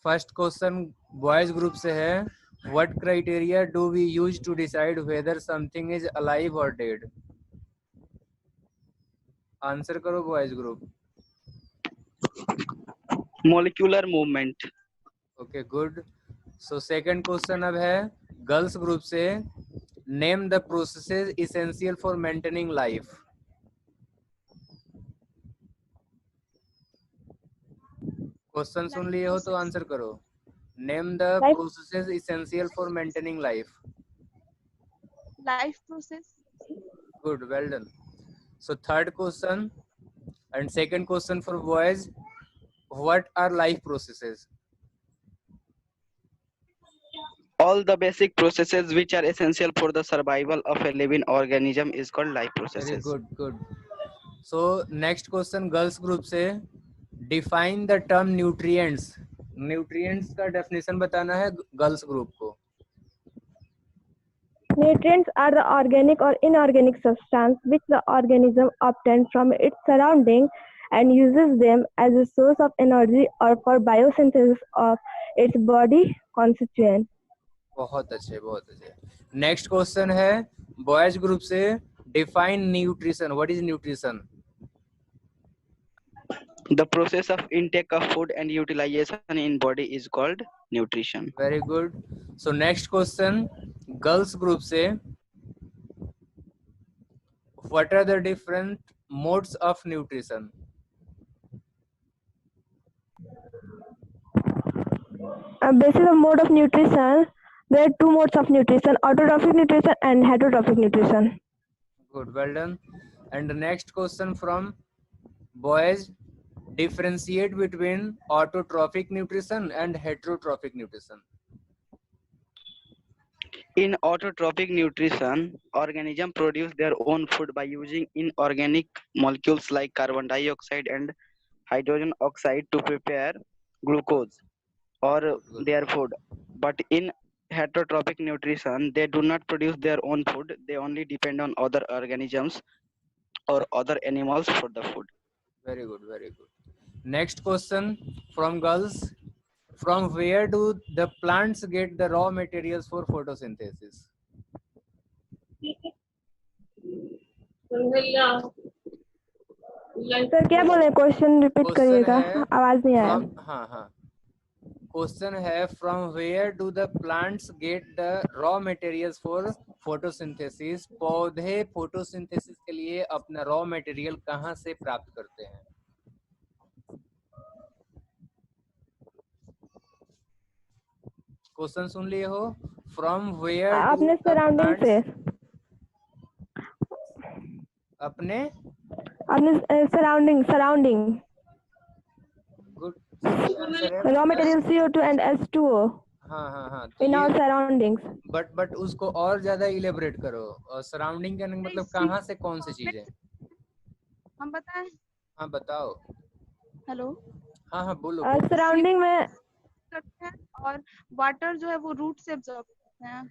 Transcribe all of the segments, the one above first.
First question boys group से है, what criteria do we use to decide whether something is alive और dead? Answer करो boys group. molecular movement. Okay good. So second question अब है girls group से, name the processes essential for maintaining life. Question सुन लिए हो तो answer करो। Name the processes essential for maintaining life. Life process. Good, well done. So third question and second question for boys, what are life processes? All the basic processes which are essential for the survival of a living organism is called life very processes. Good good. So next question girls group से, define the term nutrients. Nutrients का definition बताना है girls group को। Nutrients are the organic or inorganic substance which the organism obtains from its surrounding and uses them as a source of energy or for biosynthesis of its body constituent. बहुत अच्छे, बहुत अच्छे। Next question है boys group से, define nutrition. What is nutrition? The process of intake of food and utilization in body is called nutrition. Very good. So next question girls group से, what are the different modes of nutrition? Basis of mode of nutrition, there are two modes of nutrition: autotrophic nutrition and heterotrophic nutrition. Good, well done. And the next question from boys, differentiate between autotrophic nutrition and heterotrophic nutrition. In autotrophic nutrition, organisms produce their own food by using inorganic molecules like carbon dioxide and hydrogen oxide to prepare glucose or their food. But in heterotrophic nutrition, they do not produce their own food. They only depend on other organisms or other animals for the food. Very good, very good. Next question from girls. From where do the plants get the raw materials for photosynthesis? Sir क्या बोले, question repeat करिएगा, आवाज नहीं आया। हाँ हाँ, question है from where do the plants get the raw materials for photosynthesis. पौधे फोटोसिंथेसिस के लिए अपना रॉ मटेरियल कहाँ से प्राप्त करते हैं? क्वेश्चन सुन लिए हो? फ्रॉम वेयर अपने सराउंडिंग से, अपने surrounding. Good, raw material CO2 and H2O हाँ in our surroundings. बट उसको और ज्यादा इलेबोरेट करो। सराउंडिंग का मतलब कहाँ से, कौन सी चीजें? हम बताएं? हाँ बताओ। हेलो, हाँ बोलो। सराउंडिंग में करते हैं और वाटर जो है वो रूट से एब्जॉर्ब करते हैं।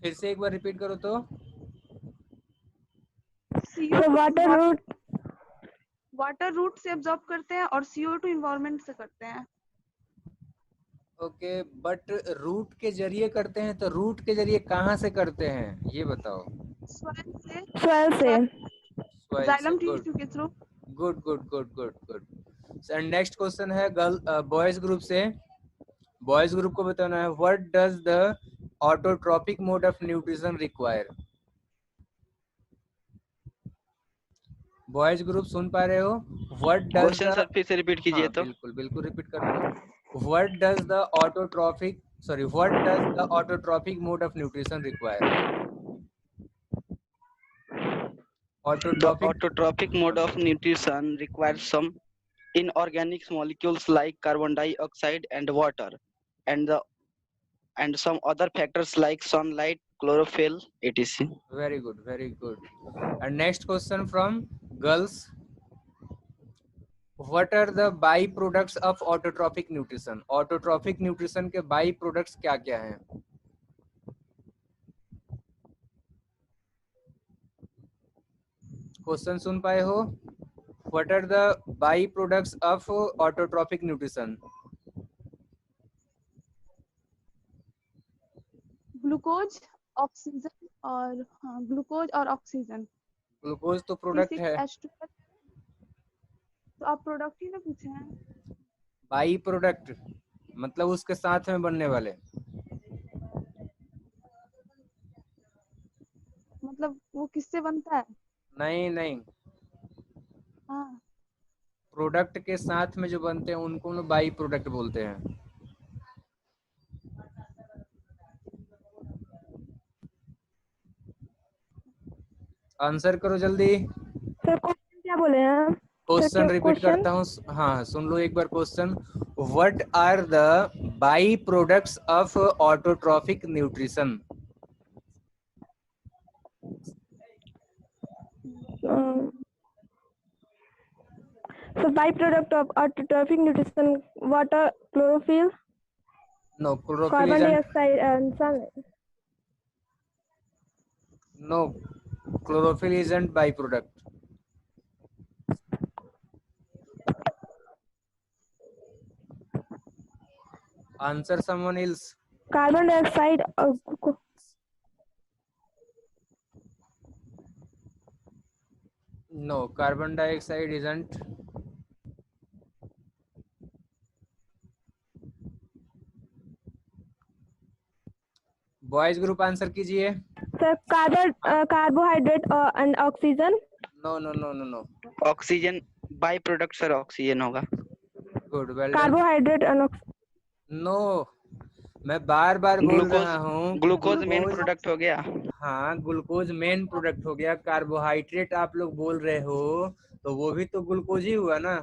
फिर से एक बार रिपीट करो तो। वाटर रूट से एब्जॉर्ब करते हैं और CO2 इन्वायरमेंट से करते हैं। ओके, बट रूट के जरिए करते हैं तो रूट के जरिए कहाँ से करते हैं ये बताओ। सॉइल से जाइलम टिश्यू के through. Good good good good good. And next question है बॉयज ग्रुप से। बॉयज ग्रुप को बताना है, what does the autotrophic mode of nutrition require? Boys group सुन पा रहे हो? व्हाट डज क्वेश्चन सर फिर से रिपीट कीजिए। तो बिल्कुल बिल्कुल रिपीट कर रहा हूं। What does the autotrophic mode of nutrition require? the autotrophic mode of nutrition requires some inorganic molecules like carbon dioxide and water, and some other factors like sunlight, chlorophyll, etc. Very good, very good. And next question from girls. What are the byproducts of autotrophic nutrition? Autotrophic nutrition के byproducts क्या क्या हैं? Question सुन पाए हो? What are the byproducts of autotrophic nutrition? Glucose, oxygen और हाँ glucose और oxygen. Glucose तो प्रोडक्ट है। C6H12। तो आप प्रोडक्ट ही ना पूछे हैं। बाई प्रोडक्ट मतलब उसके साथ में बनने वाले। मतलब वो किससे बनता है? नहीं नहीं, हाँ प्रोडक्ट के साथ में जो बनते हैं उनको हम लोग बाई प्रोडक्ट बोलते हैं। आंसर करो जल्दी। सर क्वेश्चन क्या बोले हैं? क्वेश्चन रिपीट क्वेश्चन करता हूँ, हाँ सुन लो एक बार question. What are the by products of autotrophic nutrition? so byproduct of autotrophic nutrition, water, chlorophyll, no, chlorophyll carbon isn't, dioxide and sunlight. No, chlorophyll isn't by product. Answer someone else. Carbon dioxide, no, carbon dioxide isn't. Boys group answer कीजिए। sir carbohydrate and oxygen. No no no no no. Oxygen by product sir oxygen होगा। Good, well done. Carbohydrate and no, मैं बार बार बोल glucose, रहा हूँ glucose main glucose. Product हो गया। हाँ, ग्लूकोज मेन प्रोडक्ट हो गया। कार्बोहाइड्रेट आप लोग बोल रहे हो तो वो भी तो ग्लूकोज ही हुआ ना।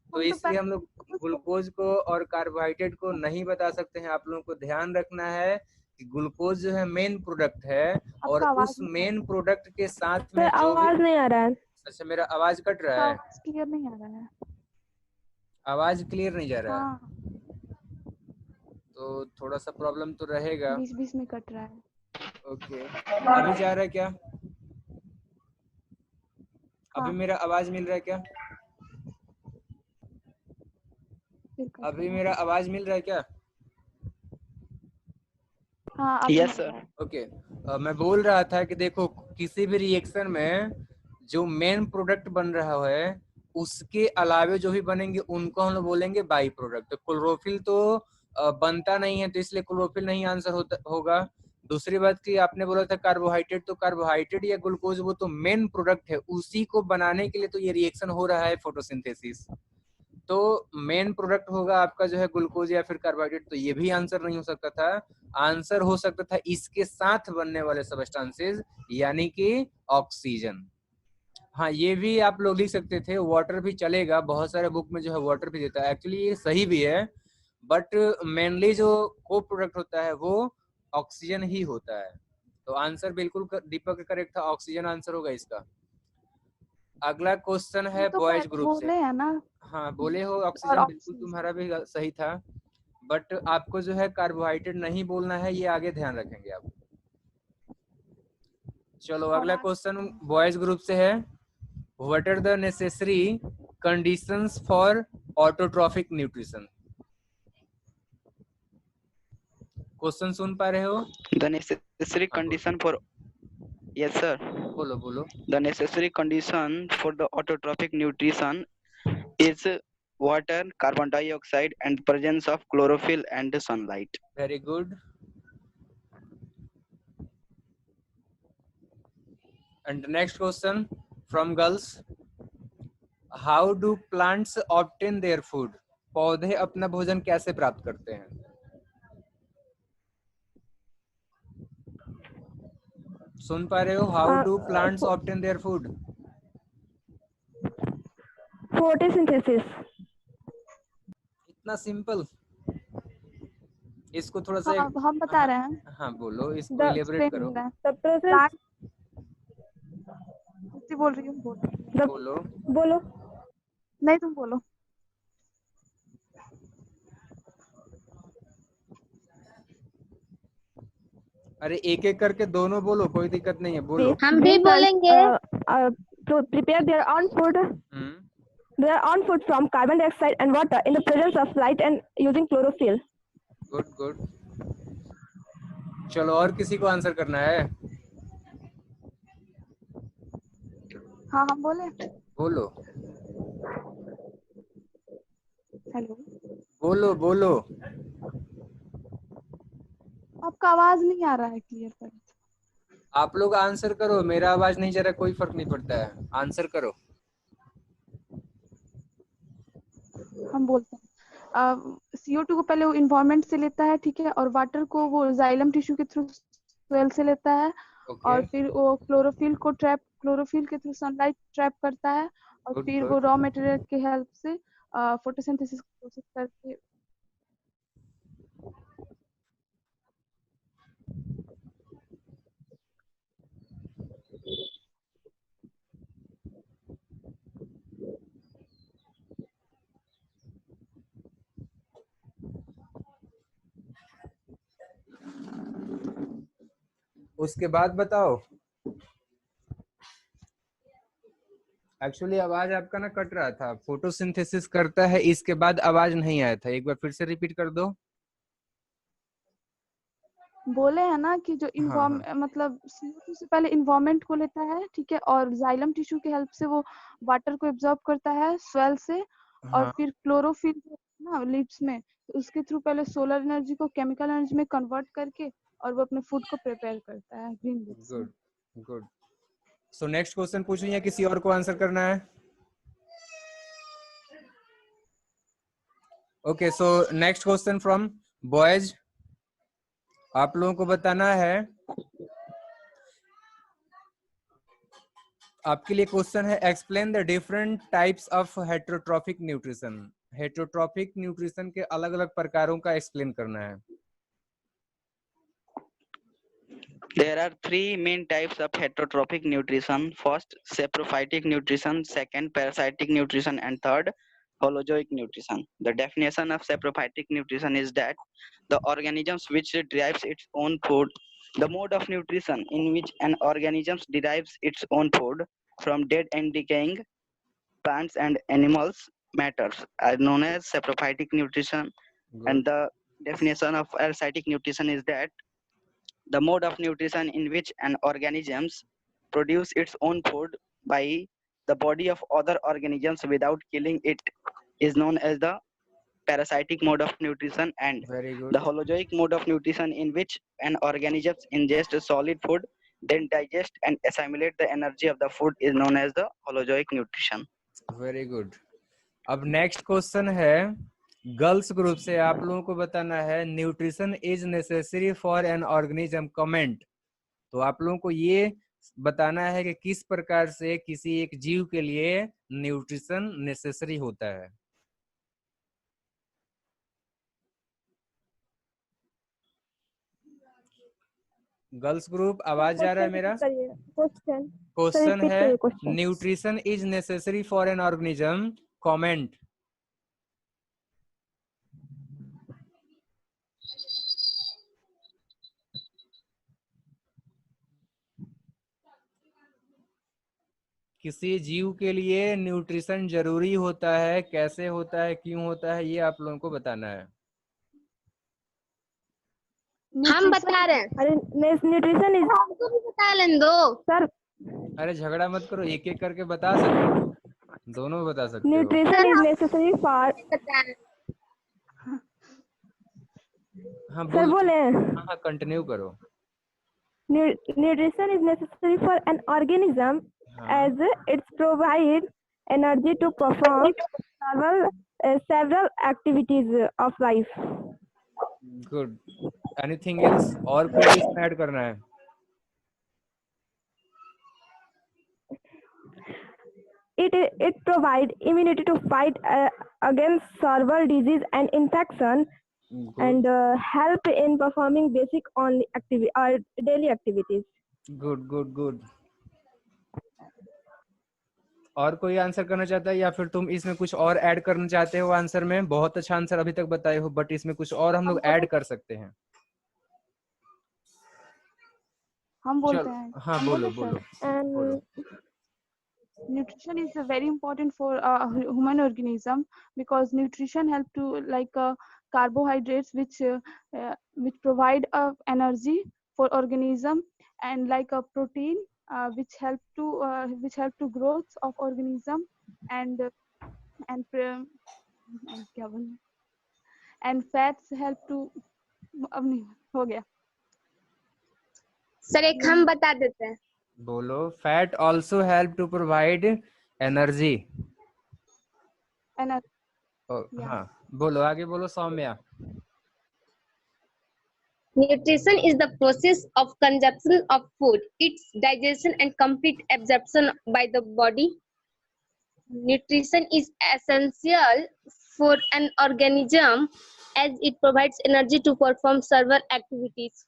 तो इसलिए हम लोग ग्लूकोज को और कार्बोहाइड्रेट को नहीं बता सकते हैं। आप लोगों को ध्यान रखना है कि ग्लूकोज जो है मेन प्रोडक्ट है और उस मेन प्रोडक्ट के साथ में सर जो भी। आवाज नहीं आ रहा है। अच्छा, मेरा आवाज कट रहा है? क्लियर नहीं आ रहा है। आवाज क्लियर नहीं जा रहा है? हाँ तो थोड़ा सा प्रॉब्लम तो रहेगा। बीच बीच में कट रहा है। ओके, अभी जा रहा है क्या? अभी मेरा आवाज मिल रहा है क्या? अभी मेरा आवाज मिल रहा है क्या? हाँ यस सर। ओके, मैं बोल रहा था कि देखो, किसी भी रिएक्शन में जो मेन प्रोडक्ट बन रहा है उसके अलावे जो भी बनेंगे उनको हम लोग बोलेंगे बाई प्रोडक्ट। तो क्लोरोफिल तो बनता नहीं है, तो इसलिए क्लोरोफिल नहीं आंसर होगा। दूसरी बात की आपने बोला था कार्बोहाइड्रेट, तो कार्बोहाइड्रेट या ग्लूकोज वो तो मेन प्रोडक्ट है, उसी को बनाने के लिए तो ये रिएक्शन हो रहा है फोटोसिंथेसिस। तो मेन प्रोडक्ट होगा आपका जो है ग्लूकोज या फिर कार्बोहाइड्रेट। तो ये भी आंसर नहीं हो सकता था। आंसर हो सकता था इसके साथ बनने वाले सबस्टेंसेस यानी कि ऑक्सीजन। हाँ, ये भी आप लोग लिख सकते थे, वाटर भी चलेगा। बहुत सारे बुक में जो है वाटर भी देता है, एक्चुअली ये सही भी है, बट मेनली जो को प्रोडक्ट होता है वो ऑक्सीजन ही होता है। तो आंसर बिल्कुल दीपक का करेक्ट था, ऑक्सीजन आंसर होगा इसका। अगला क्वेश्चन है बॉयज ग्रुप से। बोले है ना। हाँ बोले हो, ऑक्सीजन बिल्कुल तुम्हारा भी सही था, बट आपको जो है कार्बोहाइड्रेट नहीं बोलना है, ये आगे ध्यान रखेंगे आप। चलो अगला क्वेश्चन बॉयज ग्रुप से है। What are the necessary conditions for autotrophic nutrition? Question सुन पा रहे हो? The necessary condition for, yes sir, बोलो बोलो। The necessary condition for the autotrophic nutrition is water, carbon dioxide, and presence of chlorophyll and sunlight. Very good. And the next question from girls. How do plants obtain their food? पौधे अपना भोजन कैसे प्राप्त करते हैं? सुन पा रहे हो? How do plants obtain their food? Photosynthesis. इतना सिंपल। इसको थोड़ा सा हम बता रहे हैं। हाँ बोलो, इसको इलेबोरेट करो। The process. बोल रही हूँ, बोलो बोलो। नहीं तुम बोलो। अरे एक एक करके दोनों बोलो, कोई दिक्कत नहीं है, बोलो। हम भी बोलेंगे। Prepare their own food. Their own food from carbon dioxide and water in the presence of light and using chlorophyll. Good, good. चलो और किसी को आंसर करना है? हाँ हाँ बोले। बोलो हेलो, बोलो बोलो। आपका आवाज नहीं आ रहा है क्लियर पर। आप लोग आंसर करो, मेरा आवाज नहीं जा रहा, कोई फर्क नहीं पड़ता है, आंसर करो। हम बोलते हैं CO2 को पहले वो इन्वायरमेंट से लेता है, ठीक है, और वाटर को वो जाइलम टिश्यू के थ्रू सोयल से लेता है, ओके, और फिर वो क्लोरोफिल के थ्रू सनलाइट ट्रैप करता है, और गुड फिर वो गुड। रॉ मटेरियल की हेल्प से फोटोसिंथेसिस प्रोसेस करके। उसके बाद बताओ। एक्चुअली आवाज आपका ना कट रहा था, फोटोसिंथेसिस करता है, इसके बाद आवाज नहीं आया था, एक बार फिर से रिपीट कर दो। बोले हैं ना कि जो हाँ हाँ मतलब CO2 से पहले इन्वायरमेंट को लेता है, ठीक है, और जाइलम टिश्यू की हेल्प से वो वाटर को एब्जॉर्ब करता है स्वेल से, और हाँ, फिर क्लोरोफिल ना लिप्स में, तो उसके थ्रू पहले सोलर एनर्जी को केमिकल एनर्जी में कन्वर्ट करके और वो अपने फूड को प्रिपेयर करता है ग्रीन लिप्स से। Good good. So next question पूछूं या किसी और को आंसर करना है? Okay, so next question from boys. आप लोगों को बताना है, आपके लिए क्वेश्चन है, explain the different types of heterotrophic nutrition. Heterotrophic nutrition के अलग अलग प्रकारों का एक्सप्लेन करना है। There are three main types of heterotrophic nutrition. First, saprophytic nutrition. Second, parasitic nutrition. And third, holozoic nutrition. The definition of saprophytic nutrition is that the organisms which derives its own food. The mode of nutrition in which an organism derives its own food from dead and decaying plants and animals matters are known as saprophytic nutrition. And good the definition of parasitic nutrition is that the mode of nutrition in which an organisms produce its own food by the body of other organisms without killing it is known as the parasitic mode of nutrition. And very the good holozoic mode of nutrition in which an organism ingests solid food, then digest and assimilate the energy of the food is known as the holozoic nutrition. Very good. अब next question है girls group से, आप लोगों को बताना है, nutrition is necessary for an organism, comment. तो आप लोगों को ये बताना है कि किस प्रकार से किसी एक जीव के लिए न्यूट्रिशन नेसेसरी होता है। गर्ल्स ग्रुप, आवाज जा रहा है मेरा? क्वेश्चन क्वेश्चन रिपीट है, करिए question. Nutrition is necessary for an organism, comment. किसी जीव के लिए न्यूट्रिशन जरूरी होता है, कैसे होता है, क्यों होता है, ये आप लोगों को बताना है। हम बता रहे हैं। अरे न्यूट्रिशन इज, हमको भी बता लेने दो सर अरे झगड़ा मत करो, एक एक करके बता सकते हो, दोनों बता सकते हो। न्यूट्रिशन इज नेसेसरी फॉर, बताएं। हाँ सर बोल, बोले, हाँ हाँ कंटिन्यू करो। nutrition is necessary for an organism हाँ as it provides energy to perform several activities of life. Good. Anything else, और कोई को इसमें ऐड करना है? It provides immunity to fight against several disease and infection, and help in performing basic only daily activities. Good good good. और कोई answer करना चाहता है, या फिर तुम इसमें कुछ और ऐड करना चाहते हो आंसर में? बहुत अच्छा आंसर अभी तक बताए हो, बट इसमें कुछ और हम लोग ऐड कर सकते हैं। हम बोलते चलो हैं। हाँ हम बोलो बोले बोलो सर, And बोलो। nutrition is very important for a human organism, because nutrition help to like carbohydrates which provide energy for organism, and like a protein which help to growth of organism, and and pre- and क्या बोलूं, and fats help to, अब नहीं हो गया। Sir एक हम बता देते हैं। बोलो। Fat also help to provide energy. and Yeah. हाँ बोलो, आगे बोलो Saumya. Nutrition is the process of consumption of food, its digestion and complete absorption by the body. Nutrition is essential for an organism as it provides energy to perform several activities.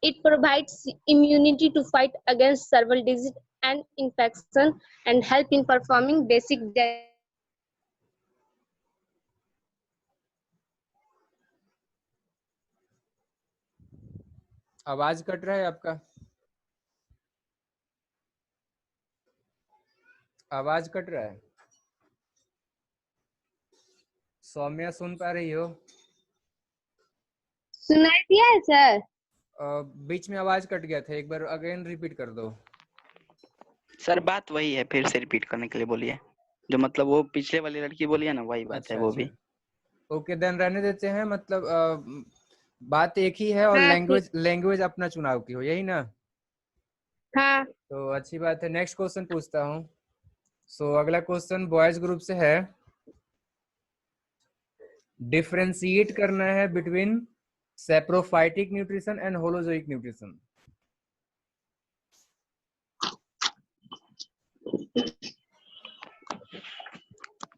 It provides immunity to fight against several diseases and infection and help in performing basic आवाज cut रहा है आपका, आवाज cut रहा है। सौम्या सुन पा रही हो? सुनाई दिया है सर? बीच में आवाज कट गया था, एक बार अगेन रिपीट कर दो। सर बात वही है, फिर से रिपीट करने के लिए बोलिए, जो मतलब वो पिछले वाली लड़की बोली है ना, वही बात अच्छा, है वो अच्छा। भी। ओके देन रहने देते हैं, मतलब बात एक ही है और हाँ, लैंग्वेज अपना चुनाव की हो, यही ना? हाँ। तो अच्छी बात है। नेक्स्ट क्वेश्चन पूछता हूँ। सो अगला क्वेश्चन बॉयज ग्रुप से है। डिफरेंशिएट करना है between saprophytic nutrition and holozoic nutrition.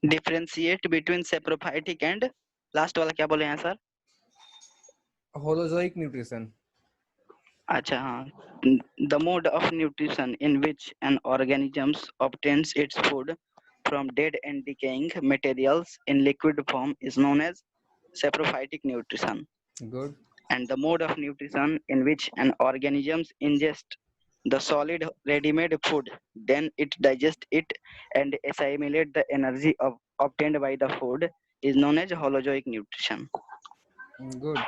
Differentiate between saprophytic and last वाला क्या बोले हैं सर? Holozoic nutrition. अच्छा हाँ, the mode of nutrition in which an organism obtains its food from dead and decaying materials in liquid form is known as saprophytic nutrition. Good. And the mode of nutrition in which an organism ingests the solid ready-made food, then it digests it and assimilate the energy obtained by the food is known as holozoic nutrition. Good,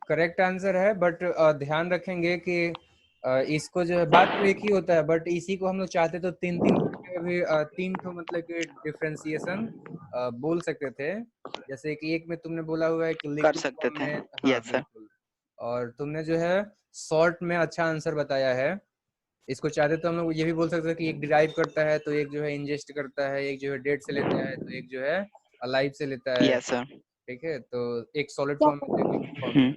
correct answer है। But ध्यान रखेंगे कि इसको जो है, बात तो एक ही होता है, बट इसी को हम लोग चाहते तो तीन भी तीन ठो मतलब कि डिफरेंशिएशन बोल सकते थे। जैसे कि एक में तुमने बोला हुआ है कि कर लिक्विड सकते फॉर्म थे। में, हाँ यस सर। बिल्कुल। और तुमने जो है शॉर्ट में अच्छा आंसर बताया है। इसको चाहते तो हम लोग ये भी बोल सकते हैं कि एक डिराइव करता है तो एक जो है इंजेस्ट करता है, एक जो है डेड से लेता है तो एक जो है अलाइव से लेता है। Yes sir. ठीक है, तो एक सॉलिड फॉर्म में, एक लिक्विड फॉर्म में,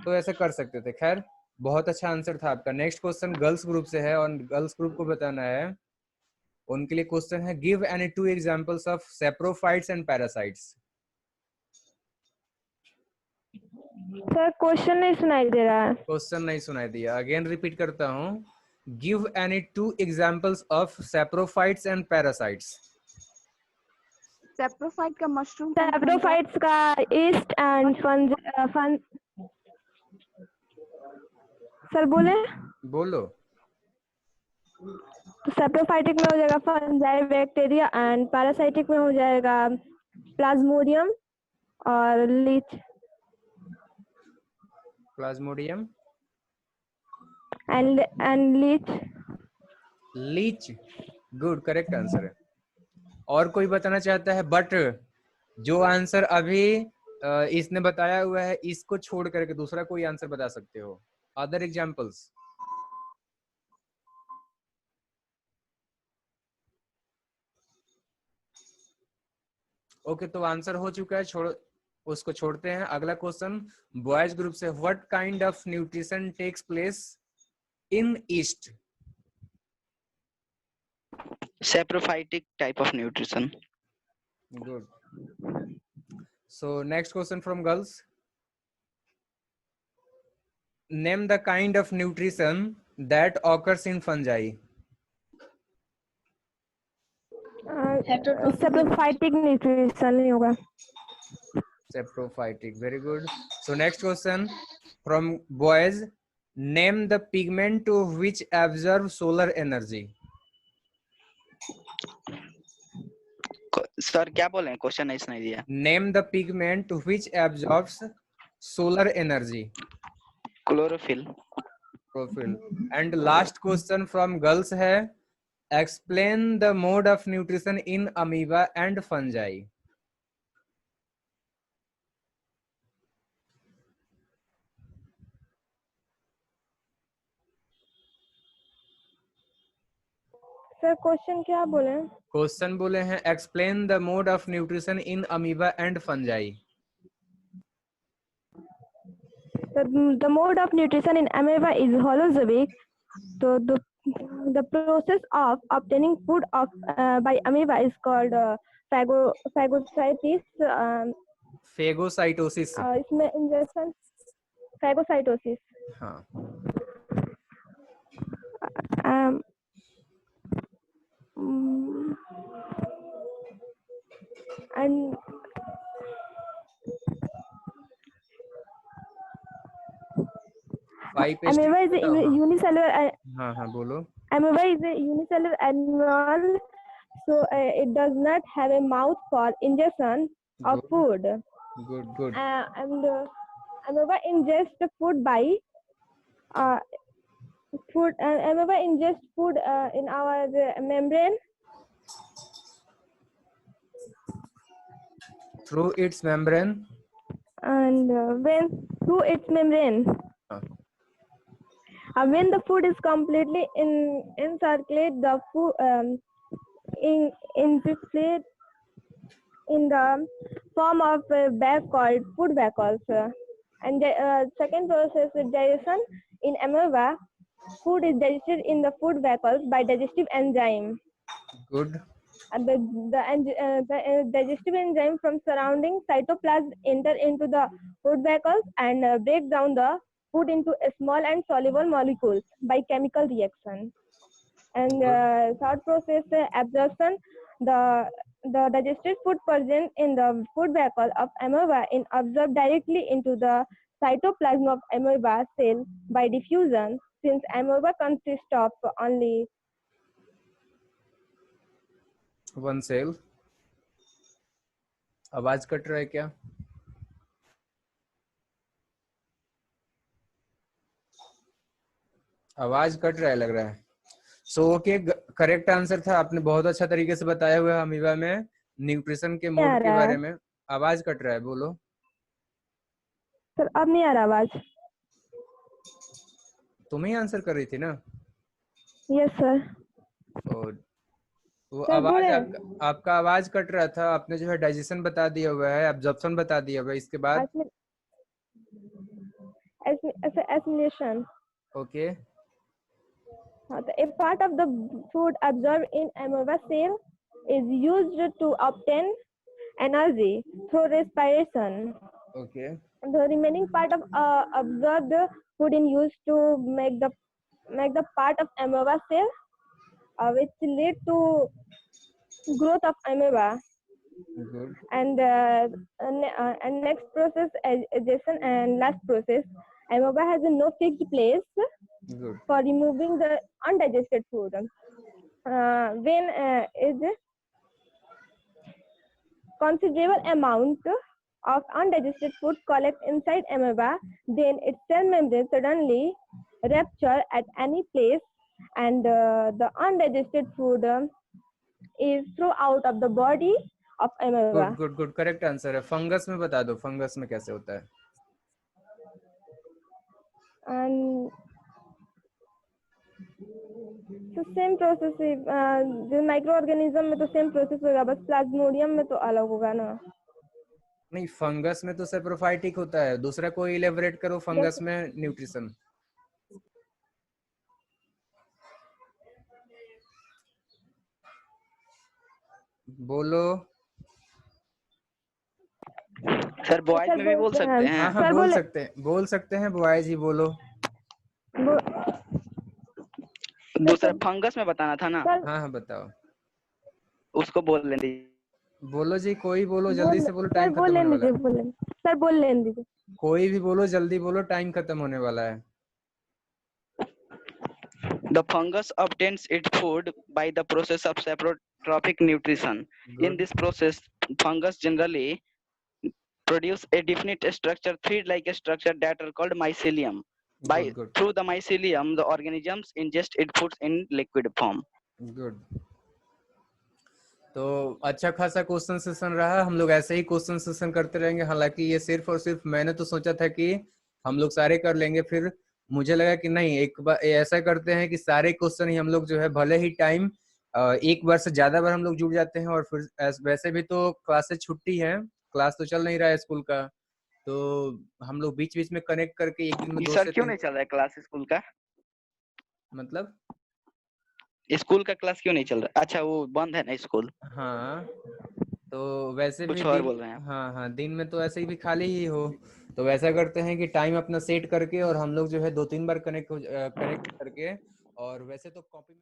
तो ऐसे कर सकते थे। खैर बहुत अच्छा आंसर था आपका। नेक्स्ट क्वेश्चन गर्ल्स ग्रुप से है और गर्ल्स ग्रुप को बताना है। उनके लिए क्वेश्चन है, give any two examples of saprophytes and parasites. Sir question नहीं सुनाई दे रहा है। क्वेश्चन नहीं सुनाई दिया, अगेन रिपीट करता हूँ। Give any two examples of saprophytes and parasites. Saprophyte का मशरूम, सैप्रोफाइट्स का ईस्ट एंड फन सर बोले। बोलो। सैप्रोफाइटिक में हो जाएगा फंजाई बैक्टीरिया एंड पैरासाइटिक में हो जाएगा प्लाज्मोडियम और leech. Plasmodium and leech. Good, correct answer है। और कोई बताना चाहता है? बट जो आंसर अभी इसने बताया हुआ है, इसको छोड़ करके दूसरा कोई आंसर बता सकते हो? Other examples? ओके, तो आंसर हो चुका है, छोड़ो उसको, छोड़ते हैं। अगला क्वेश्चन बॉयज ग्रुप से, what kind of nutrition takes place in yeast? Saprophytic type of nutrition. Good. So next question from girls. Name the kind of nutrition that occurs in fungi. Saprophytic nutrition नहीं होगा। Saprophytic, very good. So next question from boys. Name the pigment which absorbs solar energy. Sir क्या बोले हैं? Question नहीं सुनाई दिया। Name the pigment which absorbs solar energy. Chlorophyll. Chlorophyll. And last question from girls है, explain the mode of nutrition in amoeba and fungi. Sir question क्या बोले? Question बोले हैं, explain the mode of nutrition in amoeba and fungi. The mode of nutrition in amoeba is holozoic. So the process of obtaining food by amoeba is called phagocytosis. Phagocytosis. इसमें injection phagocytosis. हाँ। Um, mm, and amoeba is a unicellular. हाँ हाँ बोलो। Amoeba is a unicellular animal, so it does not have a mouth for ingestion of food. Good. And amoeba ingests food by food. Amoeba ingests food in our membrane Through its membrane. and when through its membrane. When the food is completely encirclate the food infiltrate in the form of a bag called food vacuoles. And the second process is digestion. In amoeba, food is digested in the food vacuoles by digestive enzyme. Good. And the digestive enzyme from surrounding cytoplasm enter into the food vacuoles and break down the food into a small and soluble molecules by chemical reaction. And third process, absorption. The digested food present in the food vacuole of amoeba is absorbed directly into the cytoplasm of amoeba cell by diffusion. Since amoeba consists of only one cell. आवाज cut रहा है क्या? आवाज cut रहा है लग रहा है। सो ओके, करेक्ट आंसर था, आपने बहुत अच्छा तरीके से बताया हुआ है अमीबा में न्यूट्रिशन के मोड के बारे में। आवाज कट रहा है, बोलो। सर अब नहीं आ रहा आवाज। तुम ही आंसर कर रही थी ना? Yes sir. और वो आवाज आपका आवाज कट रहा था। आपने जो है डाइजेशन बता दिया हुआ है, एब्जॉर्प्शन बता दिया हुआ है, इसके बाद assimilation. Okay. A part of the food absorbed in amoeba cell is used to obtain energy through respiration. Okay. The remaining part of absorbed food is used to make the part of amoeba cell, which lead to growth of amoeba. Good. And next process, adjacent and last process, amoeba has no fixed place. Good. For removing the undigested food. When is considerable amount of undigested food collect inside amoeba, then its cell membrane suddenly rupture at any place, and the undigested food is thrown out of the body of amoeba. Good. Correct answer है। Fungus में बता दो, fungus में कैसे होता है? And तो same process है, जो माइक्रो ऑर्गेनिज्म में तो सेम प्रोसेस होगा, बस प्लाज्मोडियम में तो अलग होगा ना। नहीं, फंगस में तो सेप्रोफाइटिक होता है। दूसरा कोई इलेबोरेट करो फंगस में न्यूट्रिशन। बोलो सर। बॉयज में भी बोल सकते हैं? हाँ बोल सकते हैं बॉयज ही बोलो। दूसरा फंगस में बताना था ना? हाँ बताओ। उसको बोल लेंगे। बोलो जी, कोई बोलो, जल्दी से बोलो, टाइम खत्म होने वाला है। सर बोल लेने दीजिए। कोई भी बोलो, जल्दी बोलो, टाइम खत्म होने वाला है। The fungus obtains its food by the process of saprotrophic nutrition. Good. In this process, fungus generally produce a definite structure, thread-like structure that are called mycelium. Good through the mycelium, the organisms ingest its foods in liquid form. Good. तो अच्छा खासा question session रहा, हम लोग ऐसे ही question session करते रहेंगे। हालांकि ये सिर्फ और सिर्फ मैंने तो सोचा था कि हम लोग सारे कर लेंगे, फिर मुझे लगा कि नहीं, एक बार ऐसा करते हैं कि सारे क्वेश्चन ही हम लोग जो है, भले ही टाइम एक बार से ज्यादा बार हम लोग जुड़ जाते हैं, और फिर वैसे भी तो क्लासेस छुट्टी है, क्लास तो चल नहीं रहा है स्कूल का, तो हम लोग बीच बीच में कनेक्ट करके एक दिन में 2 सर से क्यों 3 नहीं चल रहा है क्लास स्कूल का? मतलब स्कूल का क्लास क्यों नहीं चल रहा? अच्छा वो बंद है ना स्कूल? हाँ, तो वैसे भी कुछ और दिन, बोल रहे हैं आप? हाँ हाँ, दिन में तो ऐसे ही भी खाली ही हो, तो वैसा करते हैं कि टाइम अपना सेट करके और हम लोग जो है 2-3 बार कनेक्ट करके, और वैसे तो कॉपी में